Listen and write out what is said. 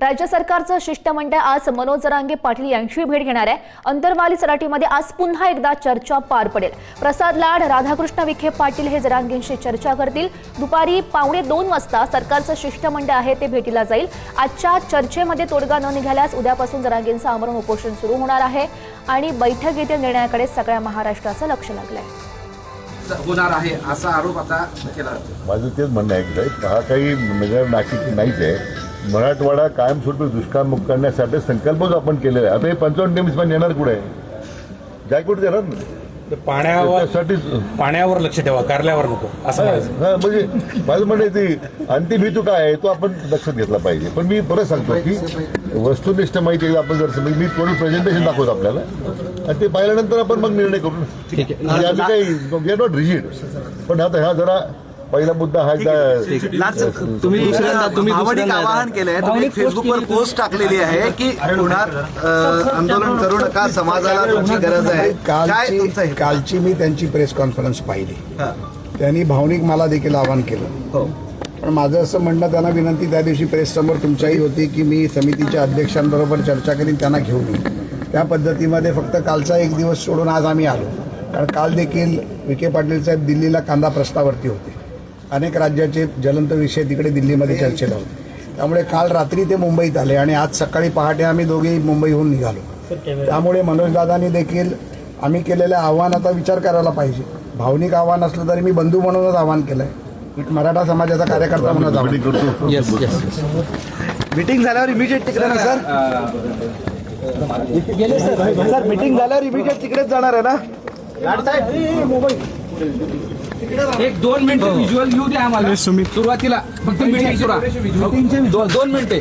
राज्य सरकारचं शिष्टमंडळ आज मनोज जरांगे पाटील यांची भेट घेणार आहे। अंतरवाली सराटीमध्ये आज पुन्हा एकदा चर्चा पार पडेल। प्रसाद लाड, राधाकृष्ण विखे पाटील हे जरांगेंशी चर्चा करतील। दुपारी 1:15 वाजता सरकारचं शिष्टमंडळ आहे ते भेटीला जाईल। आजच्या चर्चेमध्ये तोडगा न निघाल्यास उद्यापासून जरांगेंचं आमरण उपोषण सुरू होणार आहे आणि बैठकीतील निर्णयाकडे सगळ्या महाराष्ट्राचं लक्ष लागलंय। होणार आहे असा आरोप आता केला जातो। माझं तेच म्हणणं आहे की हा काही नगर नाशिक नाहीच आहे। मराठवाडा कायमस्वरूपी दुष्काळमुक्त करण्यासाठी संकल्पच आपण केलेला आहे। आता हे 55 दिवस येणार कुठे जाय कुठे देणार पाण्यावर लक्ष ठेवा, कारल्यावर नको असं हा म्हणजे माझं म्हणणं ती अंतिम हेतू काय आहे तो आपण लक्षात घेतला पाहिजे। पण मी परत सांगतो की वस्तुनिष्ठ माहिती आपण जर मी थोडं प्रेझेंटेशन दाखवतो आपल्याला आणि ते पाहिल्यानंतर आपण मग निर्णय करू। म्हणजे आम्ही काही वी आर नॉट रिजिड, पण आता हा जरा पहिला मुद्दा हा तुम्ही आवाहन केलंय, तुम्ही फेसबुकवर पोस्ट टाकलेली आहे की पुण्यात आंदोलन करू नका, समाजाला तुमची गरज आहे। कालची मी त्यांची प्रेस कॉन्फरन्स पाहिली, त्यांनी भावनिक मला देखील आवाहन केलं। पण माझं असं म्हणणं, त्यांना विनंती त्या दिवशी प्रेस समोर तुमच्याही होती की मी समितीच्या अध्यक्षांबरोबर चर्चा करीन, त्यांना घेऊन येईन। त्या पद्धतीमध्ये फक्त कालचा एक दिवस सोडून आज आम्ही आलो, कारण काल देखील विखे पाटील साहेब दिल्लीला कांदा प्रस्तावावरती होते। अनेक राज्याचे ज्वलंत विषय तिकडे दिल्लीमध्ये चर्चेला होते, त्यामुळे काल रात्री ते मुंबईत आले आणि आज सकाळी पहाटे आम्ही दोघेही मुंबईहून निघालो। त्यामुळे मनोजदादांनी देखील आम्ही केलेल्या आव्हानाचा विचार करायला पाहिजे। भावनिक आव्हान असलं तरी मी बंधू म्हणूनच आव्हान केलंय, मराठा समाजाचा कार्यकर्ता म्हणून आव्हान करतो। मीटिंग झाल्यावर इमिजिएट तिकडे ना सर, सर मीटिंग झाल्यावर इमिजिएट तिकडेच जाणार आहे ना लाड साहेब? एक 2 मिनिट व्हिज्युअल येऊ द्या आम्हाला सुरुवातीला, फक्त मीटिंग सुरू 2 मिनिटे।